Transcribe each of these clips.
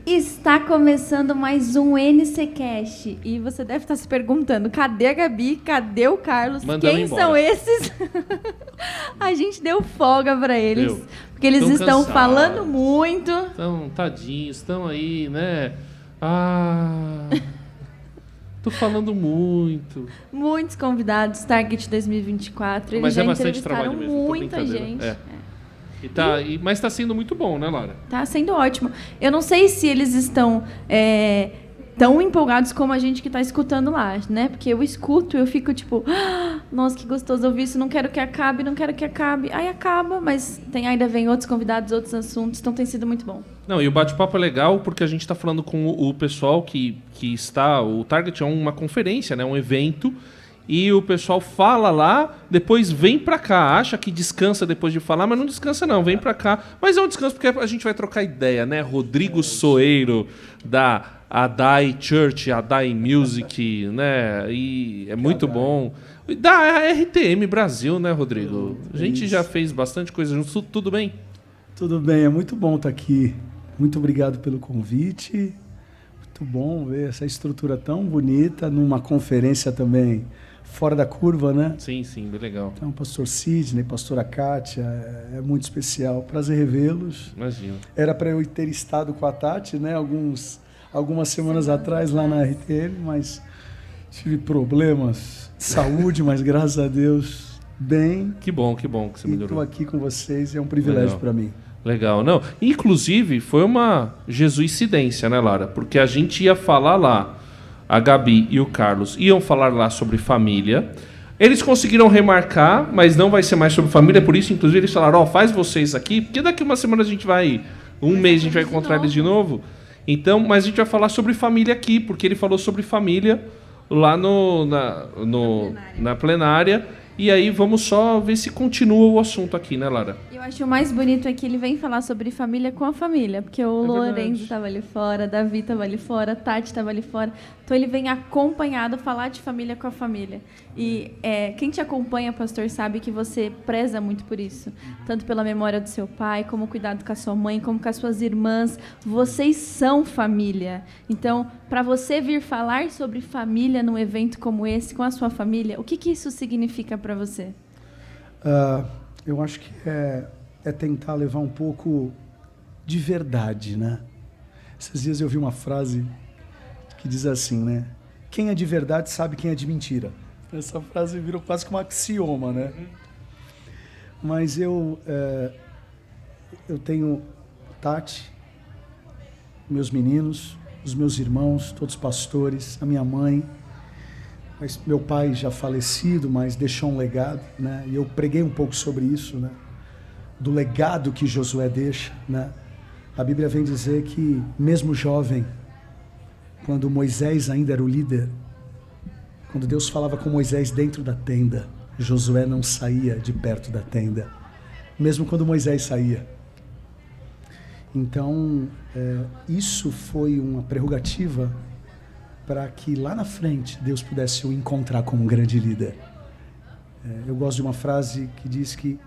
Está começando mais um NCcast e você deve estar se perguntando, cadê a Gabi, cadê o Carlos, Mandamos quem embora. são esses? A gente deu folga para eles, porque eles Tão estão cansados. falando muito. Estão tadinhos, estão aí, né? Tô falando muito. Muitos convidados, Target 2024, eles Mas já é bastante entrevistaram trabalho mesmo, tô muita brincadeira. gente. Mas tá sendo muito bom, né, Lara? Tá sendo ótimo. Eu não sei se eles estão tão empolgados como a gente que está escutando lá, né? Porque eu escuto, eu fico tipo, nossa, que gostoso ouvir isso, não quero que acabe, não quero que acabe. Aí acaba, mas ainda vem outros convidados, outros assuntos, então tem sido muito bom. Não, e o bate-papo é legal porque a gente está falando com o pessoal que está... O Target é uma conferência, né? Um evento. E o pessoal fala lá, depois vem pra cá. Acha que descansa depois de falar, mas não descansa não, vem pra cá. Mas é um descanso porque a gente vai trocar ideia, né? Rodrigo Soeiro, da Adai Church, Adai Music, né? E é muito bom. Da RTM Brasil, né, Rodrigo? A gente já fez bastante coisa junto. Tudo bem? Tudo bem, é muito bom estar aqui. Muito obrigado pelo convite. Muito bom ver essa estrutura tão bonita numa conferência também fora da curva, né? Sim, bem legal. Então, pastor Sidney, pastora Kátia, é muito especial. Prazer revê-los. Imagino. Era para eu ter estado com a Tati, né? Algumas semanas atrás lá na RTM, mas tive problemas de saúde, mas graças a Deus, bem. Que bom que você melhorou. Estou aqui com vocês e é um privilégio para mim. Legal, não. Inclusive, foi uma jesuicidência, né, Lara? Porque a gente ia falar lá, a Gabi e o Carlos iam falar lá sobre família. Eles conseguiram remarcar, mas não vai ser mais sobre família, por isso, inclusive, eles falaram, faz vocês aqui, porque daqui uma semana a gente vai, um mês a gente vai encontrar eles de novo. Então, mas a gente vai falar sobre família aqui, porque ele falou sobre família lá na plenária. E aí vamos só ver se continua o assunto aqui, né, Lara? Eu acho o mais bonito é que ele vem falar sobre família com a família, porque o Lourenço estava ali fora, Davi estava ali fora, a Tati estava ali fora. Então ele vem acompanhado falar de família com a família. E quem te acompanha, pastor, sabe que você preza muito por isso. Tanto pela memória do seu pai, como cuidado com a sua mãe, como com as suas irmãs. Vocês são família. Então, para você vir falar sobre família num evento como esse, com a sua família, o que isso significa para você? Eu acho que é tentar levar um pouco de verdade, né? Esses dias eu vi uma frase que diz assim, né? Quem é de verdade sabe quem é de mentira. Essa frase virou quase que um axioma, né? Mas eu tenho Tati, meus meninos, os meus irmãos, todos pastores, a minha mãe. Mas meu pai já falecido, mas deixou um legado, né? E eu preguei um pouco sobre isso, né? Do legado que Josué deixa, né? A Bíblia vem dizer que, mesmo jovem, quando Moisés ainda era o líder, quando Deus falava com Moisés dentro da tenda, Josué não saía de perto da tenda, mesmo quando Moisés saía. Então, isso foi uma prerrogativa para que lá na frente Deus pudesse o encontrar como um grande líder. Eu gosto de uma frase que diz que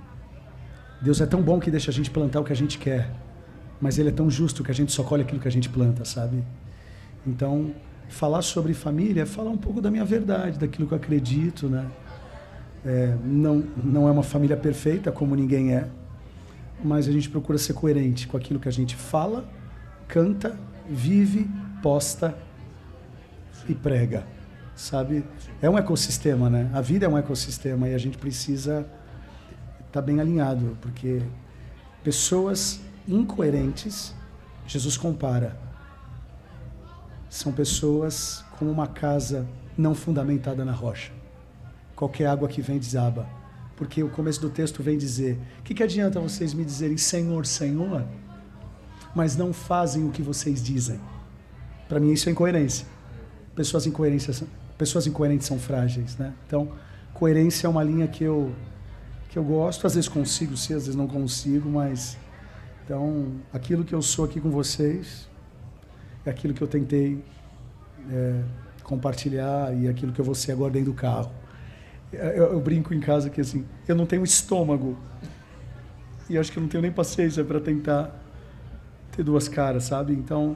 Deus é tão bom que deixa a gente plantar o que a gente quer, mas Ele é tão justo que a gente só colhe aquilo que a gente planta, sabe? Então, falar sobre família é falar um pouco da minha verdade, daquilo que eu acredito, né? Não é uma família perfeita, como ninguém é, mas a gente procura ser coerente com aquilo que a gente fala, canta, vive, posta e prega, sabe? É um ecossistema, né? A vida é um ecossistema e a gente precisa estar bem alinhado, porque pessoas incoerentes, Jesus compara, são pessoas como uma casa não fundamentada na rocha. Qualquer água que vem desaba, porque o começo do texto vem dizer, o que adianta vocês me dizerem Senhor, Senhor, mas não fazem o que vocês dizem? Para mim isso é incoerência. Pessoas incoerentes são frágeis, né? Então, coerência é uma linha que eu gosto, às vezes consigo ser, às vezes não consigo, mas então, aquilo que eu sou aqui com vocês é aquilo que eu tentei compartilhar e aquilo que eu vou ser agora dentro do carro. Eu brinco em casa que assim, eu não tenho estômago e acho que eu não tenho nem paciência para tentar ter duas caras, sabe? Então,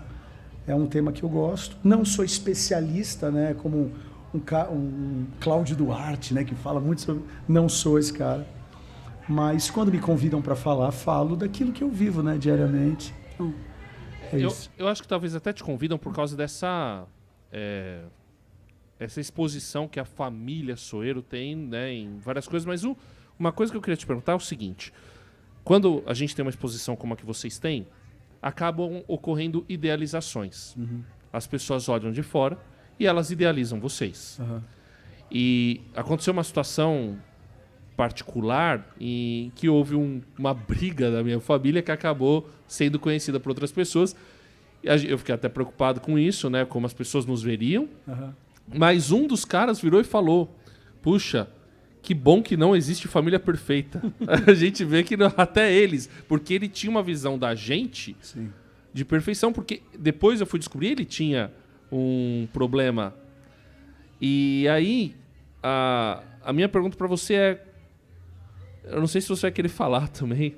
É um tema que eu gosto. Não sou especialista, né, como um Cláudio Duarte, né, que fala muito sobre... Não sou esse cara. Mas quando me convidam para falar, falo daquilo que eu vivo, né, diariamente. Então, eu acho que talvez até te convidam por causa dessa essa exposição que a família Soeiro tem, né, em várias coisas. Mas uma coisa que eu queria te perguntar é o seguinte. Quando a gente tem uma exposição como a que vocês têm, acabam ocorrendo idealizações. Uhum. As pessoas olham de fora e elas idealizam vocês. Uhum. E aconteceu uma situação particular em que houve uma briga da minha família que acabou sendo conhecida por outras pessoas. Eu fiquei até preocupado com isso, né? Como as pessoas nos veriam. Uhum. Mas um dos caras virou e falou: puxa, que bom que não existe família perfeita. A gente vê que até eles, porque ele tinha uma visão da gente Sim. de perfeição, porque depois eu fui descobrir ele tinha um problema. E aí a minha pergunta para você é, eu não sei se você vai querer falar também,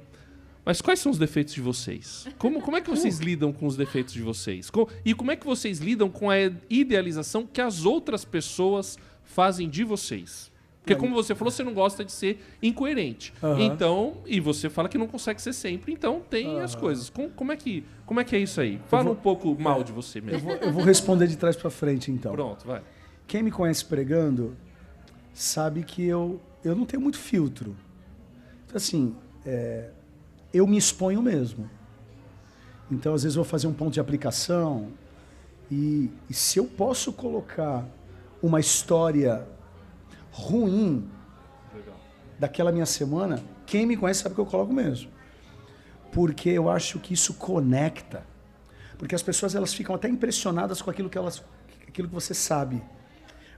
mas quais são os defeitos de vocês? Como é que vocês lidam com os defeitos de vocês? E como é que vocês lidam com a idealização que as outras pessoas fazem de vocês? Porque como você falou, você não gosta de ser incoerente. Uhum. Então, e você fala que não consegue ser sempre, então tem as coisas. Como é que é isso aí? Fala um pouco mal de você mesmo. Eu vou responder de trás para frente, então. Pronto, vai. Quem me conhece pregando sabe que eu não tenho muito filtro. Então, assim, eu me exponho mesmo. Então, às vezes, eu vou fazer um ponto de aplicação e se eu posso colocar uma história ruim daquela minha semana, quem me conhece sabe que eu coloco mesmo. Porque eu acho que isso conecta. Porque as pessoas elas ficam até impressionadas com aquilo que você sabe.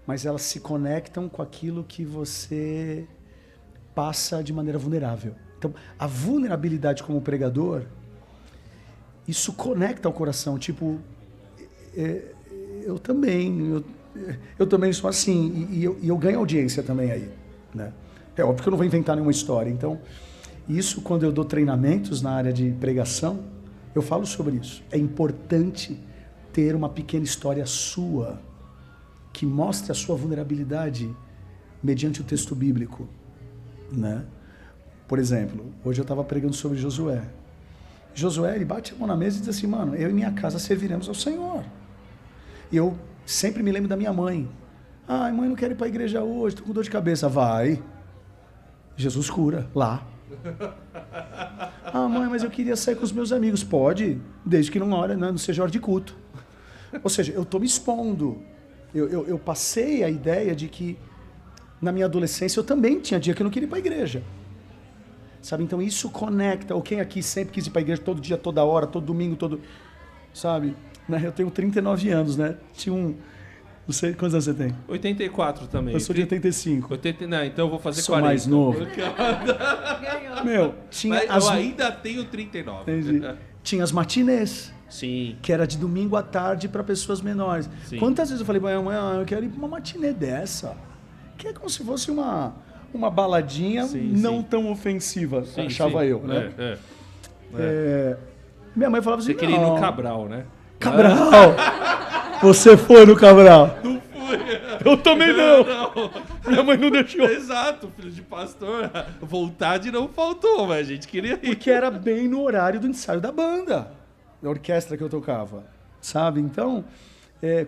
Mas elas se conectam com aquilo que você passa de maneira vulnerável. Então, a vulnerabilidade como pregador, isso conecta ao coração. Tipo, eu também sou assim. E eu ganho audiência também aí. Né? É óbvio que eu não vou inventar nenhuma história. Então, isso quando eu dou treinamentos na área de pregação, eu falo sobre isso. É importante ter uma pequena história sua que mostre a sua vulnerabilidade mediante o texto bíblico, né? Por exemplo, hoje eu estava pregando sobre Josué. Josué, ele bate a mão na mesa e diz assim, mano, eu e minha casa serviremos ao Senhor. E eu sempre me lembro da minha mãe. Ai, mãe, não quero ir para a igreja hoje, estou com dor de cabeça. Vai. Jesus cura, lá. Ah, mãe, mas eu queria sair com os meus amigos. Pode, desde que não seja hora de culto. Ou seja, eu estou me expondo. Eu passei a ideia de que na minha adolescência eu também tinha dia que eu não queria ir para a igreja. Sabe? Então isso conecta. Ou quem aqui sempre quis ir para a igreja todo dia, toda hora, todo domingo, sabe? Eu tenho 39 anos, né? Não sei quantos anos você tem. 84 também. Eu sou de 85. Não, então eu vou fazer sou 40. mais novo. Ganhou. Eu ainda tenho 39. Entendi. Tinha as matinês. Sim. Que era de domingo à tarde para pessoas menores. Sim. Quantas vezes eu falei, mãe, eu quero ir para uma matinê dessa? Que é como se fosse uma baladinha tão ofensiva, achava eu, né? Minha mãe falava assim, você queria ir no Cabral, né? Cabral! Você foi no Cabral? Não fui. Eu também não. Minha mãe não deixou. Exato, filho de pastor. Vontade não faltou, mas a gente queria ir. Porque era bem no horário do ensaio da banda, da orquestra que eu tocava, sabe? Então,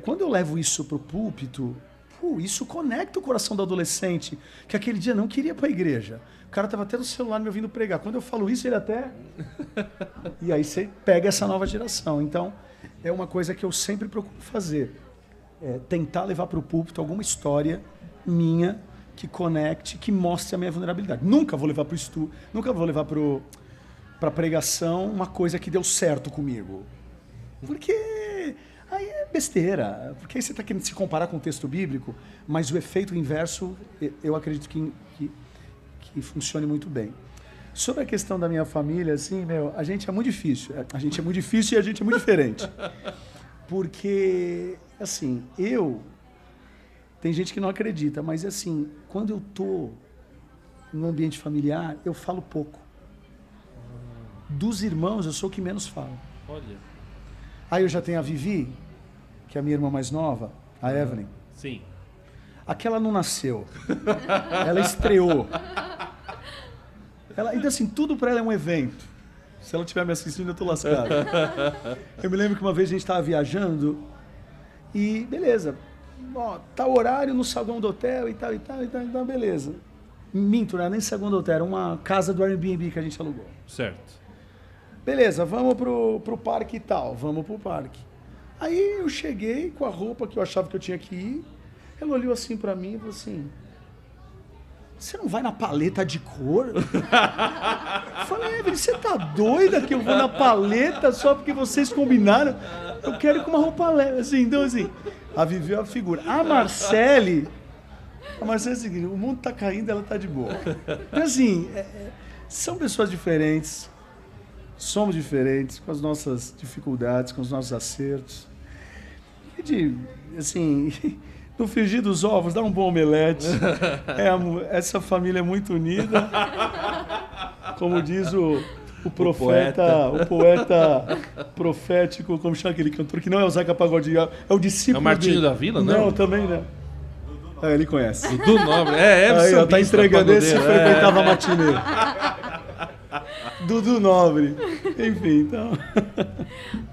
quando eu levo isso pro púlpito, isso conecta o coração do adolescente, que aquele dia não queria ir para a igreja. O cara estava até no celular me ouvindo pregar. Quando eu falo isso, ele até... E aí você pega essa nova geração. Então, é uma coisa que eu sempre procuro fazer. Tentar levar para o púlpito alguma história minha que conecte, que mostre a minha vulnerabilidade. Nunca vou levar para o estudo, nunca vou levar para pregação uma coisa que deu certo comigo. Porque aí é besteira. Porque aí você está querendo se comparar com o texto bíblico, mas o efeito inverso, eu acredito que funcione muito bem. Sobre a questão da minha família, assim, a gente é muito difícil. A gente é muito difícil e a gente é muito diferente. Porque, assim, tem gente que não acredita, mas, assim, quando eu tô no ambiente familiar, eu falo pouco. Dos irmãos, eu sou o que menos falo. Olha. Aí eu já tenho a Vivi, que é a minha irmã mais nova, a Evelyn. Sim. Aquela não nasceu. Ela estreou. Então, assim, tudo para ela é um evento. Se ela estiver me assistindo, eu tô lascado. Eu me lembro que uma vez a gente estava viajando e, beleza, ó, tá o horário no saguão do hotel e tal, beleza. Minto, né? Nem saguão do hotel, era uma casa do Airbnb que a gente alugou. Certo. Beleza, vamos pro parque e tal, vamos pro parque. Aí eu cheguei com a roupa que eu achava que eu tinha que ir. Ela olhou assim pra mim e falou assim: você não vai na paleta de cor? Eu falei, Evelyn, você tá doida que eu vou na paleta só porque vocês combinaram? Eu quero ir com uma roupa leve, assim. Então, assim, a Vivi é a figura. A Marcele é o seguinte, o mundo tá caindo, ela tá de boa. Então, assim, são pessoas diferentes, somos diferentes, com as nossas dificuldades, com os nossos acertos. E assim... No frigir dos ovos, dá um bom omelete. Essa família é muito unida. Como diz o profeta, o poeta profético, como chama aquele cantor, que não é o Zeca Pagodinho, é o discípulo. É o Martinho da Vila, não? Não, também não. Ele conhece. Dudu Nobre. Aí, ó, tá entregando esse que frequentava a matinê. Dudu Nobre. Enfim, então...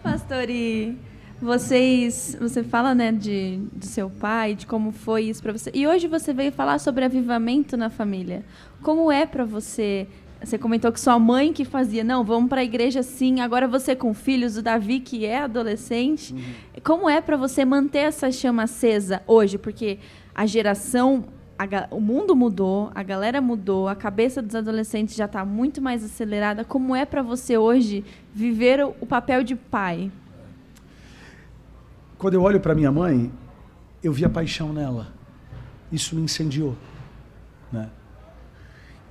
Pastor, e... Você fala, né, do seu pai, de como foi isso para você. E hoje você veio falar sobre avivamento na família. Como é para você? Você comentou que sua mãe que fazia, não, vamos para a igreja sim. Agora você com filhos, o Davi que é adolescente. Uhum. Como é para você manter essa chama acesa hoje? Porque a geração, o mundo mudou, a galera mudou, a cabeça dos adolescentes já está muito mais acelerada. Como é para você hoje viver o papel de pai? Quando eu olho para minha mãe, eu vi a paixão nela. Isso me incendiou, né?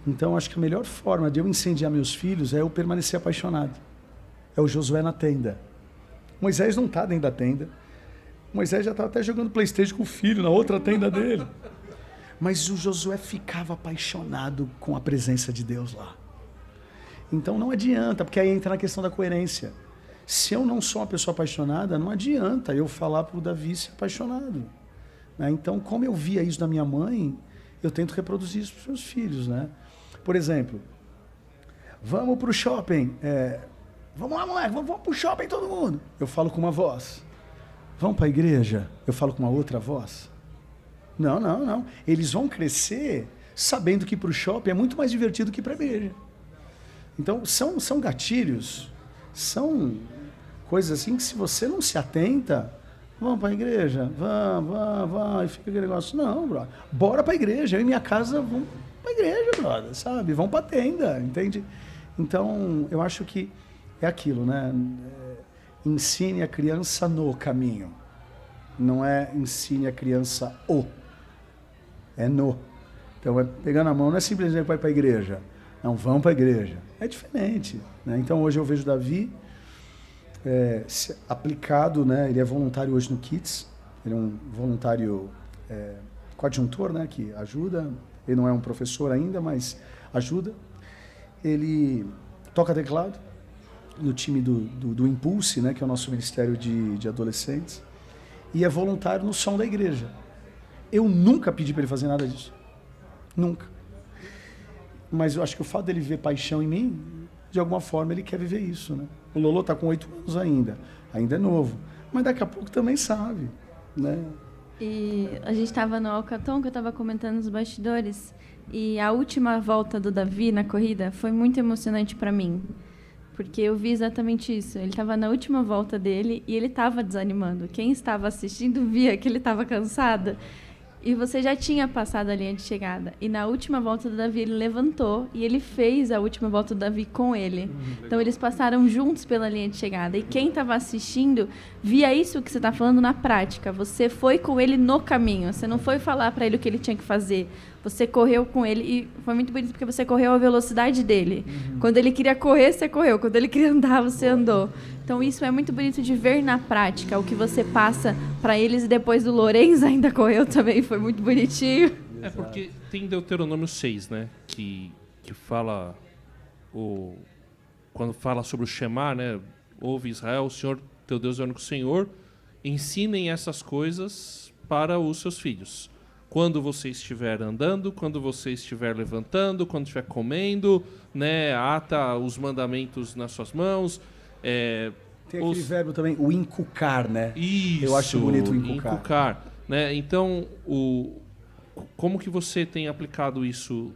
Então, acho que a melhor forma de eu incendiar meus filhos é eu permanecer apaixonado. É o Josué na tenda. Moisés não está dentro da tenda. Moisés já estava até jogando PlayStation com o filho na outra tenda dele. Mas o Josué ficava apaixonado com a presença de Deus lá. Então, não adianta, porque aí entra na questão da coerência. Se eu não sou uma pessoa apaixonada, não adianta eu falar para o Davi ser apaixonado. Né? Então, como eu via isso da minha mãe, eu tento reproduzir isso para os meus filhos. Né? Por exemplo, vamos para o shopping. Vamos lá, moleque, vamos para o shopping todo mundo. Eu falo com uma voz. Vamos para a igreja? Eu falo com uma outra voz. Não. Eles vão crescer sabendo que para o shopping é muito mais divertido que para a igreja. Então, são gatilhos, são coisas assim que se você não se atenta, vamos para a igreja, vamos, e fica aquele negócio, não, brother, bora para a igreja, eu e minha casa vamos para a igreja, brother, sabe, vamos para a tenda, entende? Então, eu acho que é aquilo, né, ensine a criança no caminho, não é ensine a criança é no, então é pegar na mão, não é simplesmente vai para a igreja, não, vamos para a igreja, é diferente, né? Então hoje eu vejo o Davi aplicado, né? Ele é voluntário hoje no Kids, ele é um voluntário coadjuntor, né? Que ajuda, ele não é um professor ainda, mas ajuda. Ele toca teclado no time do Impulse, né? Que é o nosso ministério de adolescentes, e é voluntário no som da igreja. Eu nunca pedi para ele fazer nada disso, nunca. Mas eu acho que o fato dele ver paixão em mim, de alguma forma ele quer viver isso, né? O Lolo está com 8 anos ainda é novo, mas daqui a pouco também sabe, né? E a gente estava no Alcaton, que eu estava comentando nos bastidores, e a última volta do Davi na corrida foi muito emocionante para mim, porque eu vi exatamente isso. Ele estava na última volta dele e ele estava desanimando. Quem estava assistindo via que ele estava cansado. E você já tinha passado a linha de chegada. E na última volta do Davi, ele levantou e ele fez a última volta do Davi com ele. Então, eles passaram juntos pela linha de chegada. E quem estava assistindo via isso que você está falando na prática. Você foi com ele no caminho. Você não foi falar para ele o que ele tinha que fazer. Você correu com ele e foi muito bonito porque você correu à velocidade dele. Quando ele queria correr, você correu. Quando ele queria andar, você andou. Então, isso é muito bonito de ver na prática, o que você passa para eles. E depois do Lourenço ainda correu também, foi muito bonitinho. É porque tem Deuteronômio 6, né? Que fala, quando fala sobre o Shema, né? Ouve Israel, o Senhor teu Deus é o único Senhor. Ensinem essas coisas para os seus filhos. Quando você estiver andando, quando você estiver levantando, quando estiver comendo, né, ata os mandamentos nas suas mãos. Tem aquele verbo também, o inculcar, né? Isso, eu acho bonito o inculcar. Né? Então, como que você tem aplicado isso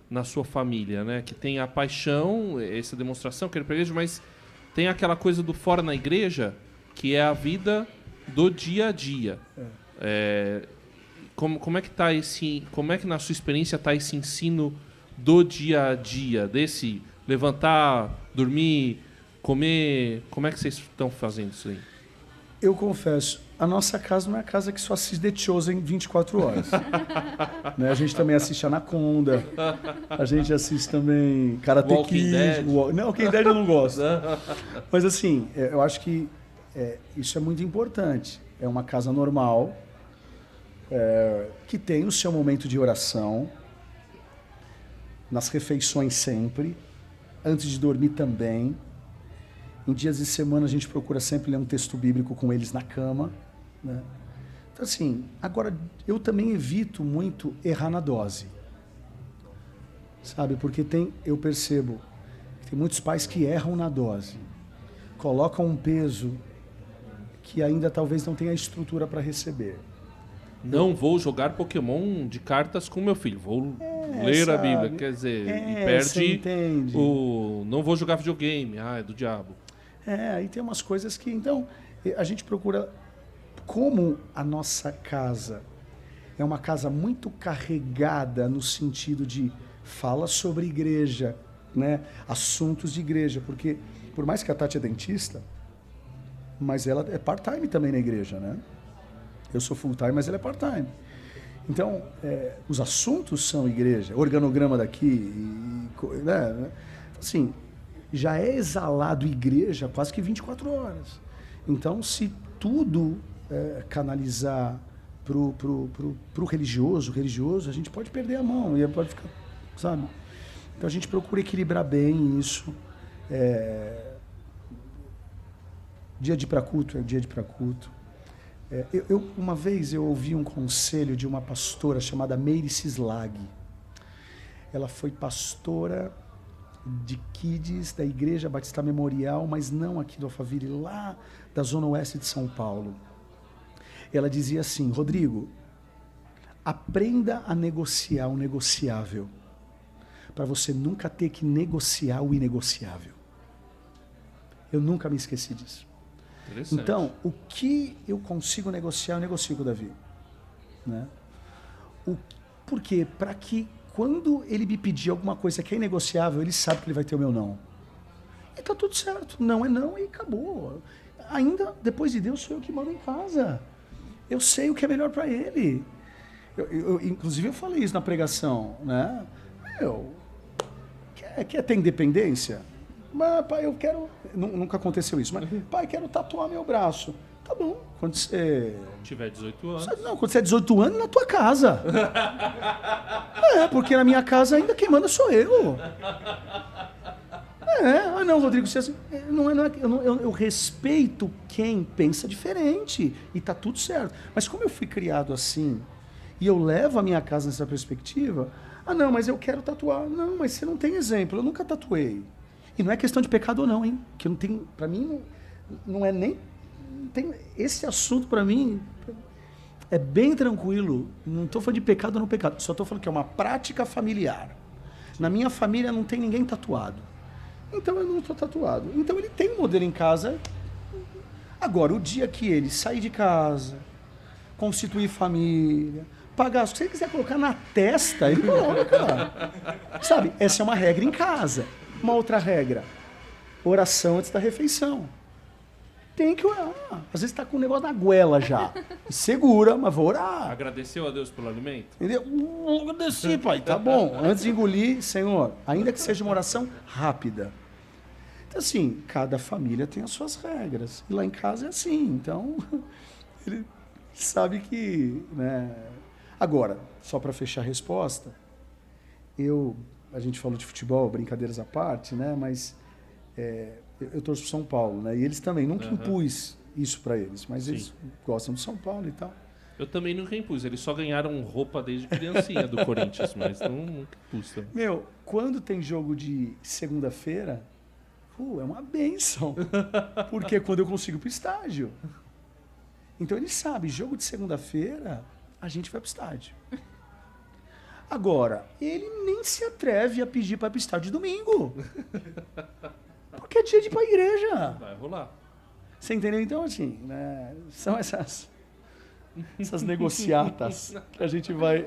na sua família, né? Que tem a paixão, essa demonstração, que é para a igreja, mas tem aquela coisa do fora na igreja, que é a vida do dia a dia. Como é que tá como é que na sua experiência está esse ensino do dia a dia, desse levantar, dormir, comer? Como é que vocês estão fazendo isso aí? Eu confesso, a nossa casa não é a casa que só assiste The Chosen 24 horas. Né? A gente também assiste Anaconda, a gente assiste também Karate Kid. Não, Walking Dead eu não gosto. Mas assim, eu acho que isso é muito importante. É uma casa normal, que tem o seu momento de oração, nas refeições sempre, antes de dormir também. Em dias de semana a gente procura sempre ler um texto bíblico com eles na cama, né? Então assim, agora eu também evito muito errar na dose, sabe? Porque eu percebo que tem muitos pais que erram na dose, colocam um peso que ainda talvez não tenha estrutura para receber. Não vou jogar Pokémon de cartas com meu filho, vou ler a Bíblia, quer dizer, e perde não vou jogar videogame, é do diabo. Aí tem umas coisas que, então, a gente procura, como a nossa casa é uma casa muito carregada no sentido de fala sobre igreja, né? Assuntos de igreja, porque por mais que a Tati é dentista, mas ela é part-time também na igreja, né? Eu sou full-time, mas ela é part-time. Então, os assuntos são igreja, organograma daqui, né? Assim, já é exalado igreja quase que 24 horas. Então, se tudo canalizar pro religioso, a gente pode perder a mão, e pode ficar, sabe? Então, a gente procura equilibrar bem isso. Dia de ir para culto é dia de ir para culto. Uma vez eu ouvi um conselho de uma pastora chamada Meire Cislag. Ela foi pastora de Kids da Igreja Batista Memorial, mas não aqui do Alphaville, lá da Zona Oeste de São Paulo. Ela dizia assim: Rodrigo, aprenda a negociar o negociável, para você nunca ter que negociar o inegociável. Eu nunca me esqueci disso. Então, o que eu consigo negociar, eu negocio com o Davi. Né? Por quê? Para que quando ele me pedir alguma coisa que é inegociável, ele sabe que ele vai ter o meu não. E tá tudo certo. Não é não e acabou. Ainda, depois de Deus, sou eu que mando em casa. Eu sei o que é melhor para ele. Inclusive, eu falei isso na pregação. Né? Quer ter independência? Mas, pai, eu quero... Nunca aconteceu isso. Mas, pai, quero tatuar meu braço. Tá bom. Quando você... tiver 18 anos. Quando você é 18 anos, na tua casa. Porque na minha casa ainda quem manda sou eu. Não, Rodrigo, você assim... Eu respeito quem pensa diferente. E tá tudo certo. Mas como eu fui criado assim, e eu levo a minha casa nessa perspectiva... não, mas eu quero tatuar. Não, mas você não tem exemplo. Eu nunca tatuei. E não é questão de pecado ou não, hein? Que eu não tenho, para mim, não é nem... esse assunto, para mim, é bem tranquilo. Não estou falando de pecado ou não pecado. Só estou falando que é uma prática familiar. Na minha família não tem ninguém tatuado. Então eu não estou tatuado. Então ele tem um modelo em casa. Agora, o dia que ele sair de casa, constituir família, pagar... Se ele quiser colocar na testa, ele coloca. Sabe? Essa é uma regra em casa. Uma outra regra, oração antes da refeição. Tem que orar. Às vezes está com o negócio na goela já. Segura, mas vou orar. Agradeceu a Deus pelo alimento? Entendeu? Agradeci, pai. Tá bom. Antes de engolir, Senhor, ainda que seja uma oração rápida. Então, assim, cada família tem as suas regras. E lá em casa é assim. Então, ele sabe que... Né? Agora, só para fechar a resposta, a gente falou de futebol, brincadeiras à parte, né? Mas eu torço pro São Paulo, né? E eles também, nunca impus isso para eles. Mas Sim. eles gostam de São Paulo e tal. Eu também nunca impus. Eles só ganharam roupa desde criancinha do Corinthians, mas nunca impus também. Meu, quando tem jogo de segunda-feira, é uma bênção. Porque é quando eu consigo ir pro estádio. Então ele sabe, jogo de segunda-feira, a gente vai pro estádio. Agora, ele nem se atreve a pedir para ir pro estádio de domingo. Porque é dia de ir pra igreja. Vai rolar. Você entendeu? Então, assim, né, são essas negociatas que a gente vai...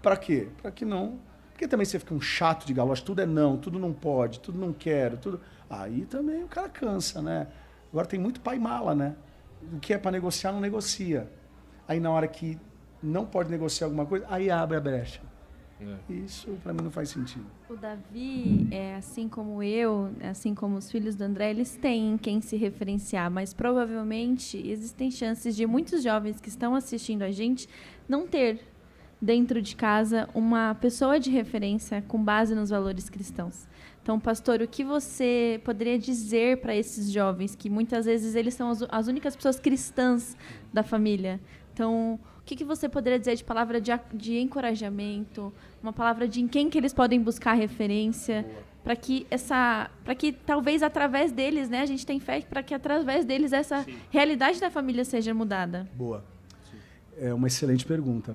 Pra quê? Pra que não... Porque também você fica um chato de galocha, tudo é não, tudo não pode, tudo não quero, tudo... Aí também o cara cansa, né? Agora tem muito pai mala, né? O que é para negociar, não negocia. Aí na hora que não pode negociar alguma coisa, aí abre a brecha. Isso para mim não faz sentido. O Davi, assim como eu, assim como os filhos do André, eles têm quem se referenciar, mas provavelmente existem chances de muitos jovens que estão assistindo a gente não ter dentro de casa uma pessoa de referência com base nos valores cristãos. Então, pastor, o que você poderia dizer para esses jovens que muitas vezes eles são as únicas pessoas cristãs da família? Então, o que você poderia dizer de palavra de encorajamento, uma palavra de em quem que eles podem buscar referência, para que talvez através deles, né, a gente tem fé para que através deles essa Sim. realidade da família seja mudada? Boa. Sim. É uma excelente pergunta.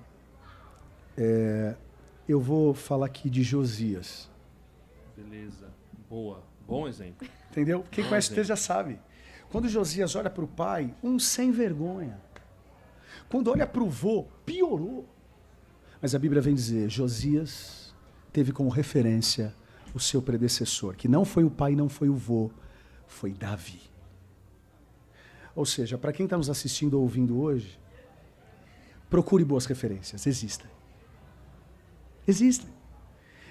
Eu vou falar aqui de Josias. Beleza. Boa. Bom exemplo. Entendeu? Quem conhece o texto já sabe. Quando Josias olha para o pai, sem vergonha. Quando olha para o vô, piorou. Mas a Bíblia vem dizer, Josias teve como referência o seu predecessor, que não foi o pai, não foi o vô, foi Davi. Ou seja, para quem está nos assistindo ou ouvindo hoje, procure boas referências, existem. Existem.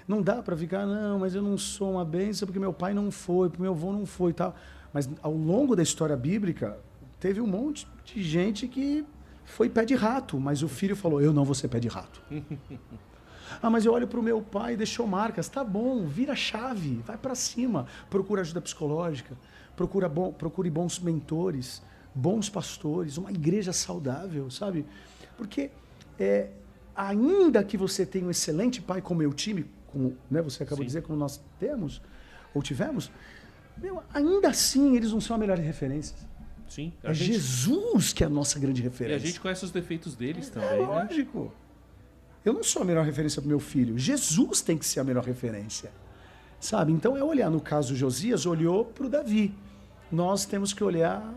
Não dá para ficar, não, mas eu não sou uma bênção porque meu pai não foi, porque meu avô não foi e tal. Mas ao longo da história bíblica, teve um monte de gente que foi pé de rato, mas o filho falou, eu não vou ser pé de rato. Mas eu olho para o meu pai, deixou marcas. Tá bom, vira a chave, vai para cima. Procura ajuda psicológica, procure bons mentores, bons pastores, uma igreja saudável, sabe? Porque ainda que você tenha um excelente pai como meu time, como né, você acabou de dizer, como nós temos, ou tivemos, ainda assim eles não são a melhor referência. Sim. Jesus que é a nossa grande referência. E a gente conhece os defeitos deles também. É lógico. Né? Eu não sou a melhor referência para o meu filho. Jesus tem que ser a melhor referência. Sabe? Então é olhar, no caso do Josias, olhou para o Davi. Nós temos que olhar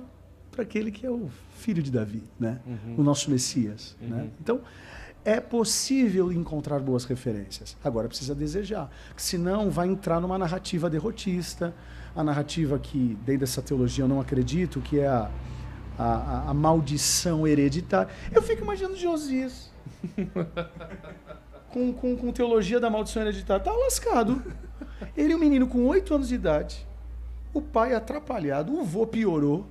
para aquele que é o filho de Davi, né? O nosso Messias. Né? Então, é possível encontrar boas referências. Agora precisa desejar. Senão vai entrar numa narrativa derrotista, a narrativa que, dentro dessa teologia, eu não acredito, que é a maldição hereditária. Eu fico imaginando Josias com teologia da maldição hereditária. Tá lascado. Ele é um menino com 8 anos de idade, o pai atrapalhado, o vô piorou.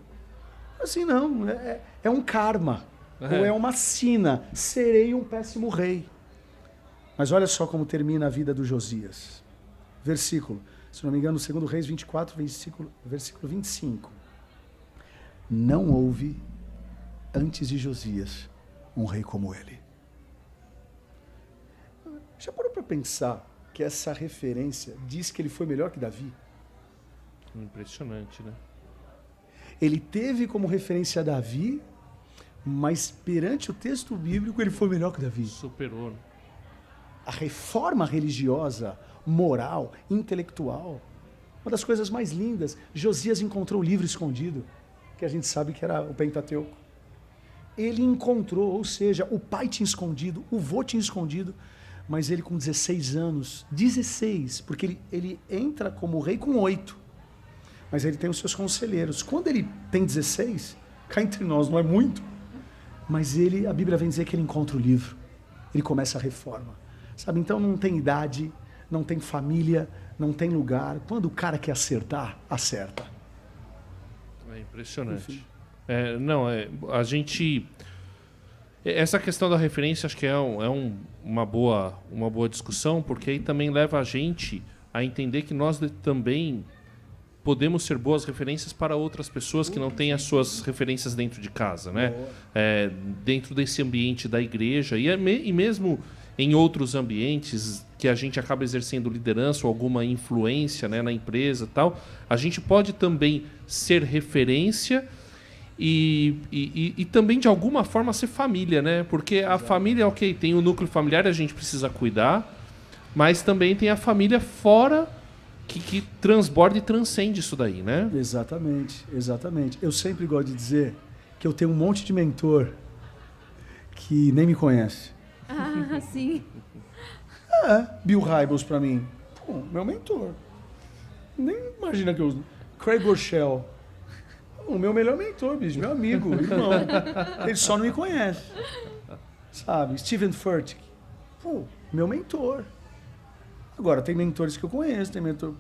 Assim, não, é um karma. Ou é uma sina, serei um péssimo rei. Mas olha só como termina a vida do Josias. Versículo, se não me engano, 2 Reis 24, versículo 25. Não houve, antes de Josias, um rei como ele. Já parou para pensar que essa referência diz que ele foi melhor que Davi? Impressionante, né? Ele teve como referência Davi, mas perante o texto bíblico ele foi melhor que Davi. Superou. A reforma religiosa, moral, intelectual, uma das coisas mais lindas. Josias encontrou o livro escondido, que a gente sabe que era o Pentateuco. Ele encontrou, ou seja, o pai tinha escondido, o vô tinha escondido, mas ele com 16 anos, 16, porque ele entra como rei com 8, mas ele tem os seus conselheiros. Quando ele tem 16, cá entre nós não é muito, mas a Bíblia vem dizer que ele encontra o livro, ele começa a reforma, sabe? Então não tem idade, não tem família, não tem lugar. Quando o cara quer acertar, acerta. É impressionante. A gente... Essa questão da referência acho que é uma boa discussão, porque aí também leva a gente a entender que nós também podemos ser boas referências para outras pessoas que não têm as suas referências dentro de casa, né? Dentro desse ambiente da igreja e mesmo em outros ambientes que a gente acaba exercendo liderança ou alguma influência, né, na empresa e tal, a gente pode também ser referência e também, de alguma forma, ser família, né? Porque a família, ok, tem o núcleo familiar, a gente precisa cuidar, mas também tem a família fora que transborda e transcende isso daí, né? Exatamente, exatamente. Eu sempre gosto de dizer que eu tenho um monte de mentor que nem me conhece. Ah, sim. Bill Hybels pra mim. Pô, meu mentor. Nem imagina que eu... Craig Rochelle. O meu melhor mentor, bicho. Meu amigo, irmão. Ele só não me conhece. Sabe? Steven Furtick. Pô, meu mentor. Agora, tem mentores que eu conheço. Tem mentor...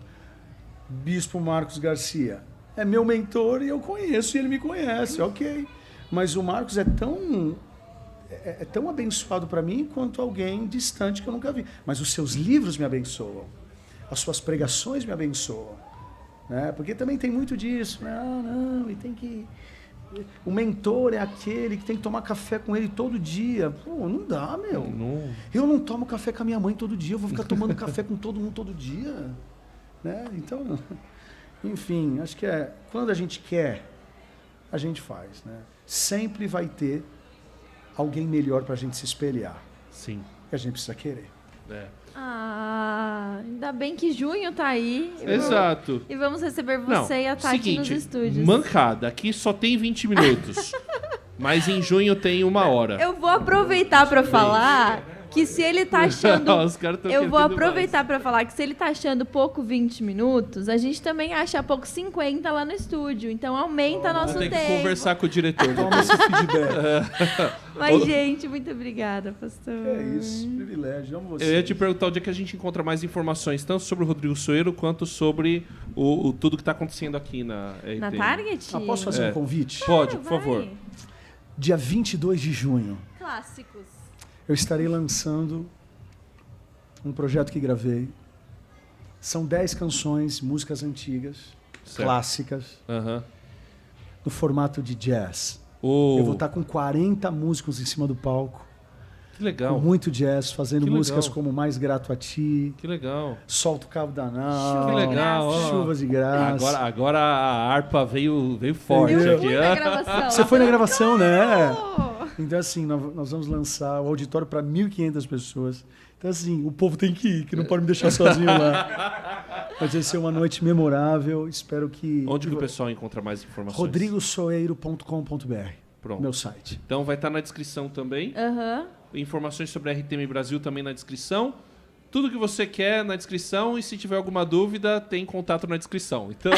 Bispo Marcos Garcia. É meu mentor e eu conheço e ele me conhece. Ok. Mas o Marcos é tão abençoado para mim quanto alguém distante que eu nunca vi. Mas os seus livros me abençoam. As suas pregações me abençoam. Né? Porque também tem muito disso. Né? Não, e tem que... O mentor é aquele que tem que tomar café com ele todo dia. Pô, não dá, meu. Não. Eu não tomo café com a minha mãe todo dia. Eu vou ficar tomando café com todo mundo todo dia. Né? Então, enfim, acho que quando a gente quer, a gente faz. Né? Sempre vai ter alguém melhor para a gente se espelhar. Sim. E a gente precisa querer. Ainda bem que junho tá aí. Exato. E vamos receber você e a Tati seguinte, nos estúdios. Mancada, aqui só tem 20 minutos. Mas em junho tem 1 hora. Eu vou aproveitar para falar que se ele tá achando... Os caras tão Eu vou querendo aproveitar para falar que se ele tá achando pouco 20 minutos, a gente também acha pouco 50 lá no estúdio. Então aumenta nosso Vou ter tempo. que conversar com o diretor. Toma esse feedback. Mas, gente, muito obrigada, pastor. É isso, privilégio. Amo você. Eu ia te perguntar onde é que a gente encontra mais informações, tanto sobre o Rodrigo Soeiro, quanto sobre tudo que está acontecendo aqui na RTM. Na Target? Posso fazer um convite? Pode, por Vai. favor. Dia 22 de junho, Clássicos. eu estarei lançando um projeto que gravei. São 10 canções, músicas antigas, Certo. clássicas, Aham. no formato de jazz. Oh, Eu vou estar com 40 músicos em cima do palco, que legal. com muito jazz, fazendo Que músicas legal. como Mais Grato a Ti, Que legal. Solta o Cabo da Nau, Que legal. ó. Chuvas de Graça. Agora a harpa veio forte Eu aqui. Fui na gravação. Você foi na gravação, né? Oh! Então, assim, nós vamos lançar o auditório para 1.500 pessoas. Então, assim, o povo tem que ir, que não pode me deixar sozinho lá. Mas vai ser uma noite memorável. Espero que... Onde que o pessoal encontra mais informações? rodrigosoeiro.com.br, Pronto. meu site. Então vai estar na descrição também. Aham. Informações sobre a RTM Brasil também na descrição. Tudo que você quer na descrição, e se tiver alguma dúvida, tem contato na descrição. Então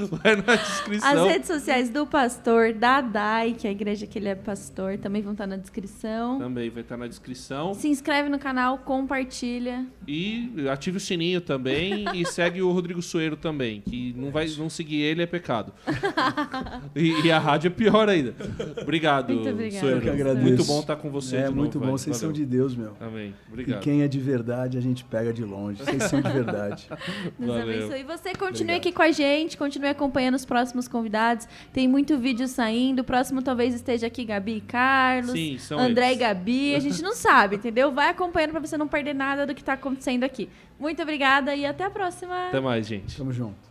vai na descrição. As redes sociais do pastor, da DAI, que é a igreja que ele é pastor, também vão estar na descrição. Também vai estar na descrição. Se inscreve no canal, compartilha. E ative o sininho também e segue o Rodrigo Soeiro também, que não seguir ele é pecado. E a rádio é pior ainda. Obrigado, Muito obrigada. Soeiro. Eu que agradeço. Muito bom estar com você de novo. Muito bom. velho. Vocês são Valeu. de Deus, meu. Amém. E Obrigado. quem é de verdade, a gente pega de longe. Vocês são de verdade. Nos Valeu. abençoe. E você continue Obrigado. aqui com a gente, continue acompanhando os próximos convidados. Tem muito vídeo saindo. O próximo talvez esteja aqui Gabi e Carlos, Sim, são André eles. e Gabi. A gente não sabe, entendeu? Vai acompanhando para você não perder nada do que está acontecendo aqui. Muito obrigada e até a próxima. Até mais, gente. Tamo junto.